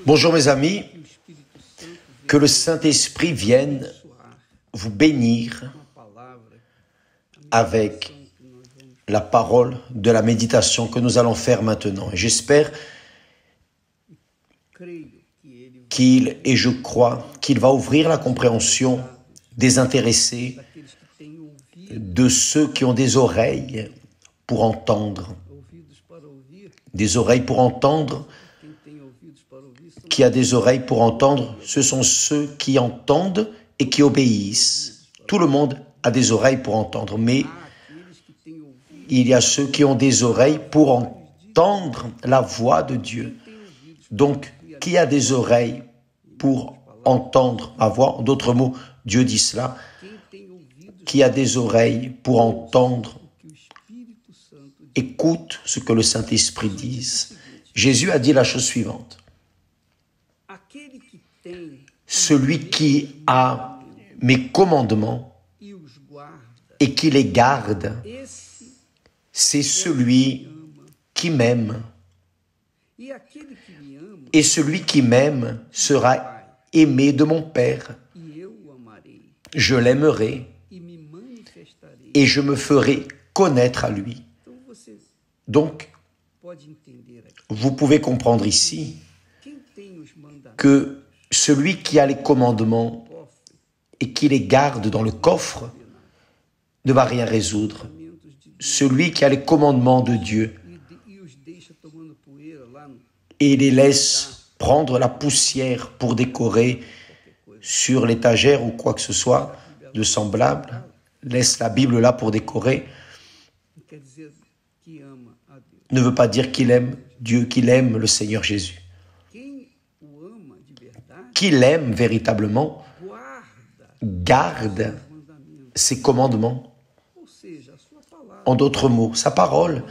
Bonjour mes amis, que le Saint-Esprit vienne vous bénir avec la parole de la méditation que nous allons faire maintenant. Et j'espère et je crois qu'il va ouvrir la compréhension des intéressés, de ceux qui ont des oreilles pour entendre. Des oreilles pour entendre. Qui a des oreilles pour entendre, ce sont ceux qui entendent et qui obéissent. Tout le monde a des oreilles pour entendre, mais il y a ceux qui ont des oreilles pour entendre la voix de Dieu. Donc, qui a des oreilles pour entendre ma voix? En d'autres mots, Dieu dit cela. Qui a des oreilles pour entendre, écoute ce que le Saint-Esprit dit. Jésus a dit la chose suivante. Celui qui a mes commandements et qui les garde, c'est celui qui m'aime. Et celui qui m'aime sera aimé de mon Père. Je l'aimerai et je me ferai connaître à lui. Donc, vous pouvez comprendre ici que celui qui a les commandements et qui les garde dans le coffre ne va rien résoudre. Celui qui a les commandements de Dieu et les laisse prendre la poussière pour décorer sur l'étagère ou quoi que ce soit de semblable, laisse la Bible là pour décorer, ne veut pas dire qu'il aime Dieu, qu'il aime le Seigneur Jésus. Qui l'aime véritablement garde ses commandements. En d'autres mots, sa parole.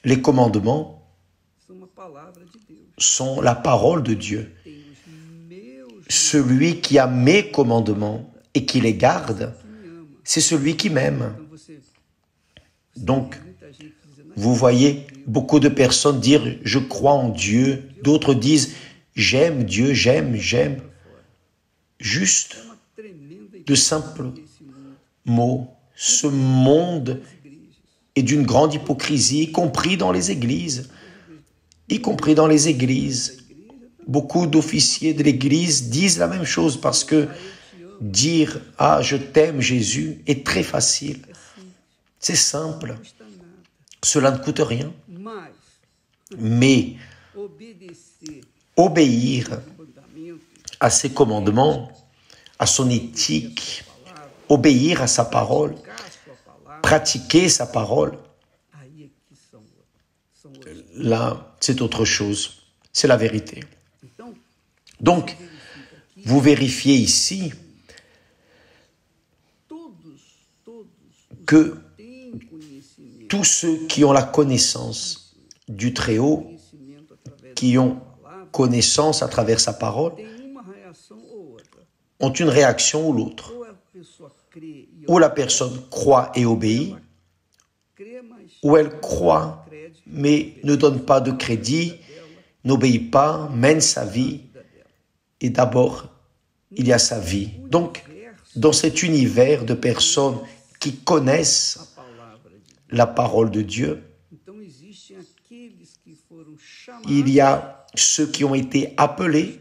Les commandements sont la parole de Dieu. Celui qui a mes commandements et qui les garde, c'est celui qui m'aime. Donc, vous voyez beaucoup de personnes dire « je crois en Dieu », d'autres disent « j'aime Dieu, j'aime ». Juste de simples mots. Ce monde est d'une grande hypocrisie, y compris dans les églises. Y compris dans les églises. Beaucoup d'officiers de l'église disent la même chose parce que dire « ah, je t'aime Jésus » est très facile. C'est simple. Cela ne coûte rien. Mais obéir à ses commandements, à son éthique, obéir à sa parole, pratiquer sa parole, là, c'est autre chose. C'est la vérité. Donc, vous vérifiez ici que tous ceux qui ont la connaissance du Très-Haut, qui ont connaissance à travers sa parole, ont une réaction ou l'autre. Ou la personne croit et obéit, ou elle croit mais ne donne pas de crédit, n'obéit pas, mène sa vie, et d'abord, il y a sa vie. Donc, dans cet univers de personnes qui connaissent la parole de Dieu, il y a ceux qui ont été appelés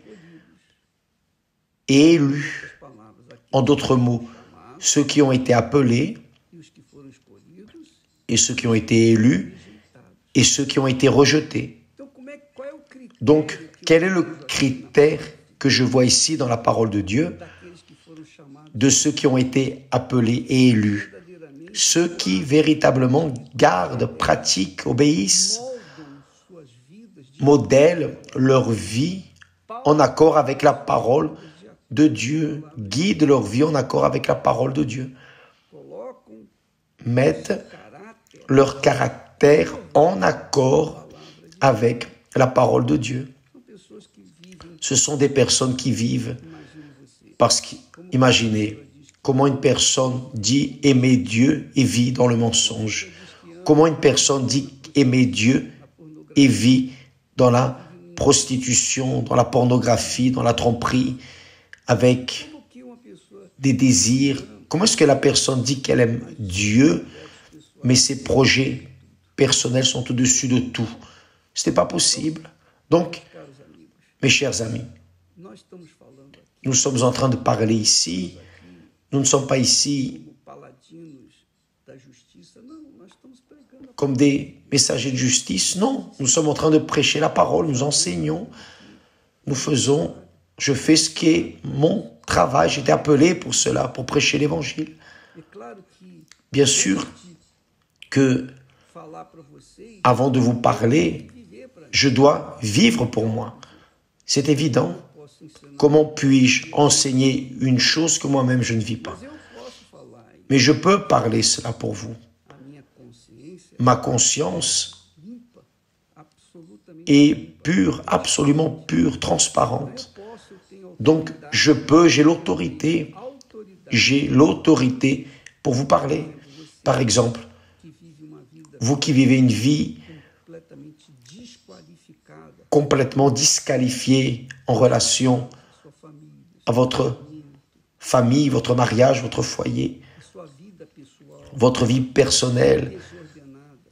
et élus. En d'autres mots, ceux qui ont été appelés et ceux qui ont été élus et ceux qui ont été rejetés. Donc, quel est le critère que je vois ici dans la parole de Dieu de ceux qui ont été appelés et élus? Ceux qui véritablement gardent, pratiquent, obéissent, modèlent leur vie en accord avec la parole de Dieu, guident leur vie en accord avec la parole de Dieu, mettent leur caractère en accord avec la parole de Dieu. Ce sont des personnes qui vivent parce qu'imaginez comment une personne dit aimer Dieu et vit dans le mensonge. Comment une personne dit aimer Dieu et vit dans la prostitution, dans la pornographie, dans la tromperie, avec des désirs. Comment est-ce que la personne dit qu'elle aime Dieu, mais ses projets personnels sont au-dessus de tout? Ce n'est pas possible. Donc, mes chers amis, nous sommes en train de parler ici. Nous ne sommes pas ici comme des messagers de justice. Non, nous sommes en train de prêcher la parole, nous enseignons, nous faisons, je fais ce qui est mon travail. J'ai été appelé pour cela, pour prêcher l'évangile. Bien sûr que, avant de vous parler, je dois vivre pour moi. C'est évident. Comment puis-je enseigner une chose que moi-même je ne vis pas? Mais je peux parler cela pour vous. Ma conscience est pure, absolument pure, transparente. Donc, j'ai l'autorité pour vous parler. Par exemple, vous qui vivez une vie complètement disqualifiée en relation à votre famille, votre mariage, votre foyer, votre vie personnelle,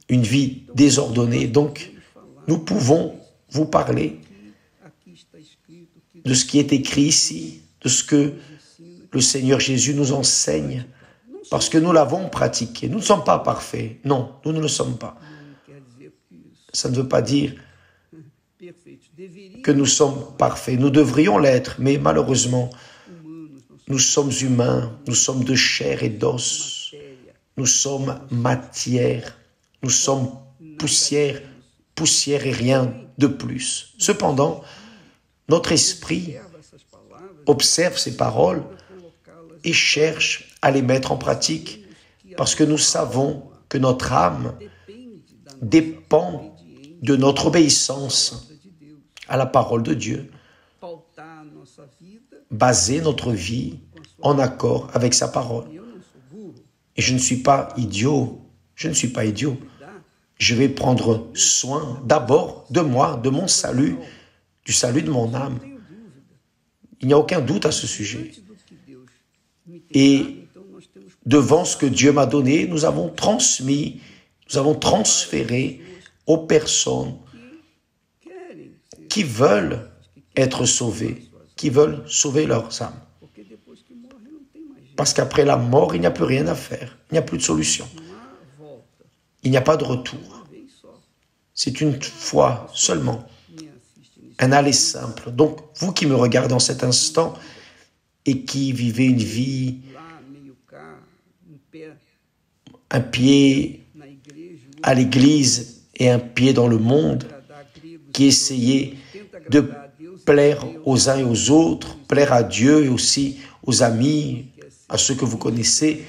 une vie désordonnée. Donc, nous pouvons vous parler de ce qui est écrit ici, de ce que le Seigneur Jésus nous enseigne, parce que nous l'avons pratiqué. Nous ne sommes pas parfaits. Non, nous ne le sommes pas. Ça ne veut pas dire que nous sommes parfaits. Nous devrions l'être, mais malheureusement, nous sommes humains, nous sommes de chair et d'os, nous sommes matière, nous sommes poussière et rien de plus. Cependant, notre esprit observe ces paroles et cherche à les mettre en pratique parce que nous savons que notre âme dépend de notre obéissance à la parole de Dieu. Baser notre vie en accord avec sa parole. Et je ne suis pas idiot. Je vais prendre soin d'abord de moi, de mon salut, du salut de mon âme. Il n'y a aucun doute à ce sujet. Et devant ce que Dieu m'a donné, nous avons transféré aux personnes qui veulent être sauvées, qui veulent sauver leurs âmes. Parce qu'après la mort, il n'y a plus rien à faire. Il n'y a plus de solution. Il n'y a pas de retour. C'est une fois seulement. Un aller simple. Donc, vous qui me regardez en cet instant et qui vivez une vie, un pied à l'église et un pied dans le monde, qui essayez de plaire aux uns et aux autres, plaire à Dieu et aussi aux amis, à ceux que vous connaissez,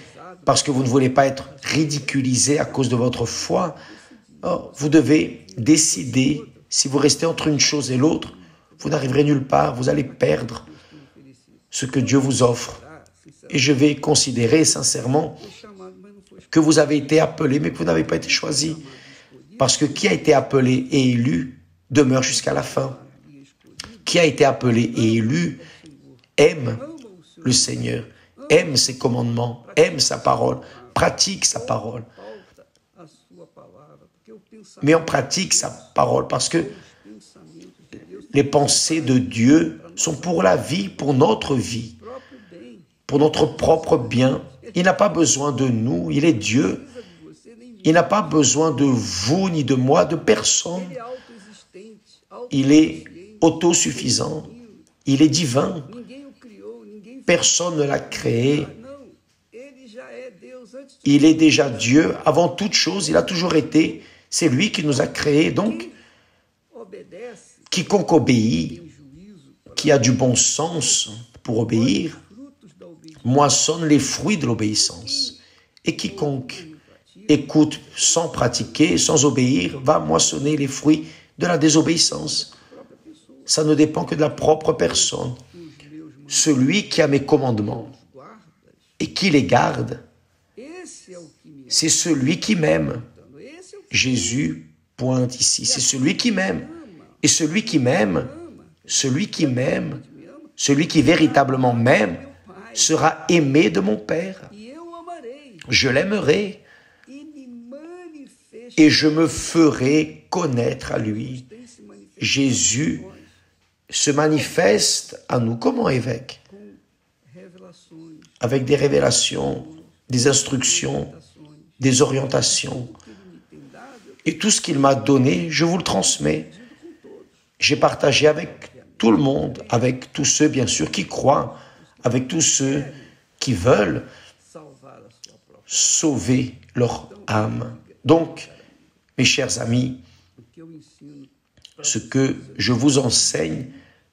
parce que vous ne voulez pas être ridiculisé à cause de votre foi. Or, vous devez décider, si vous restez entre une chose et l'autre, vous n'arriverez nulle part, vous allez perdre ce que Dieu vous offre. Et je vais considérer sincèrement que vous avez été appelé, mais que vous n'avez pas été choisi. Parce que qui a été appelé et élu demeure jusqu'à la fin. Qui a été appelé et élu aime le Seigneur, aime ses commandements, aime sa parole, pratique sa parole. Mais on pratique sa parole parce que les pensées de Dieu sont pour la vie, pour notre vie, pour notre propre bien. Il n'a pas besoin de nous, il est Dieu. Il n'a pas besoin de vous, ni de moi, de personne. Il est autosuffisant, il est divin. Personne ne l'a créé. Il est déjà Dieu avant toute chose, il a toujours été. C'est lui qui nous a créés. Donc, quiconque obéit, qui a du bon sens pour obéir, moissonne les fruits de l'obéissance. Et quiconque écoute sans pratiquer, sans obéir, va moissonner les fruits de la désobéissance. Ça ne dépend que de la propre personne. Celui qui a mes commandements et qui les garde, c'est celui qui m'aime. Jésus pointe ici, c'est celui qui m'aime. Et celui qui m'aime, celui qui véritablement m'aime, sera aimé de mon Père. Je l'aimerai et je me ferai connaître à lui. Jésus se manifeste à nous comme un évêque, avec des révélations, des instructions, des orientations. Et tout ce qu'il m'a donné, je vous le transmets. J'ai partagé avec tout le monde, avec tous ceux, bien sûr, qui croient, avec tous ceux qui veulent sauver leur âme. Donc, mes chers amis, ce que je vous enseigne,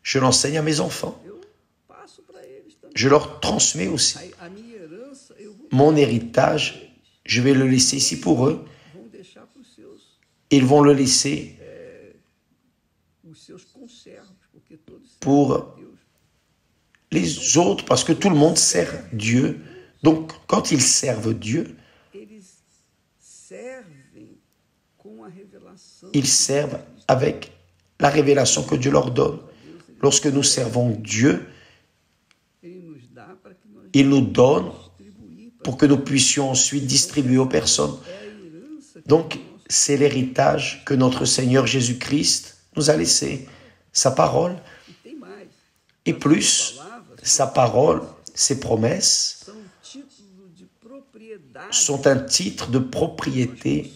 je l'enseigne à mes enfants. Je leur transmets aussi. Mon héritage, je vais le laisser ici pour eux. Ils vont le laisser pour les autres, parce que tout le monde sert Dieu. Donc, quand ils servent Dieu, ils servent avec la révélation que Dieu leur donne. Lorsque nous servons Dieu, il nous donne pour que nous puissions ensuite distribuer aux personnes. Donc, c'est l'héritage que notre Seigneur Jésus-Christ nous a laissé. Sa parole, et plus, sa parole, ses promesses, sont un titre de propriété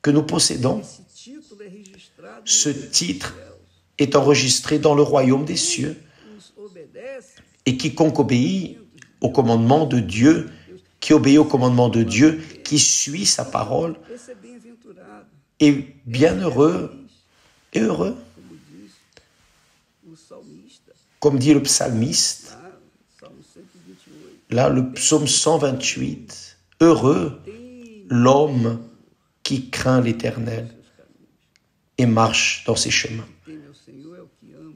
que nous possédons. Ce titre est enregistré dans le royaume des cieux. Et quiconque obéit au commandement de Dieu, qui obéit au commandement de Dieu, qui suit sa parole, est bienheureux et heureux. Comme dit le psalmiste, là, le psaume 128, « Heureux l'homme qui craint l'Éternel et marche dans ses chemins. »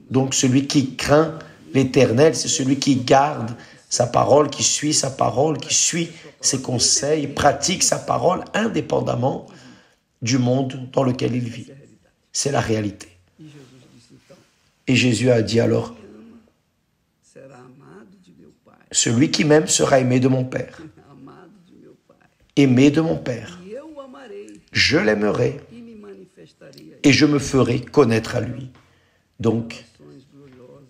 Donc, celui qui craint l'Éternel, c'est celui qui garde sa parole, qui suit sa parole, qui suit ses conseils, pratique sa parole indépendamment du monde dans lequel il vit. C'est la réalité. Et Jésus a dit alors, « Celui qui m'aime sera aimé de mon Père. » Aimé de mon Père. Je l'aimerai et je me ferai connaître à lui. Donc,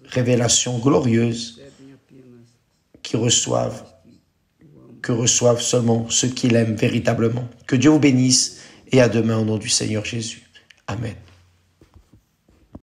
révélation glorieuse que reçoivent seulement ceux qui l'aiment véritablement. Que Dieu vous bénisse et à demain au nom du Seigneur Jésus. Amen.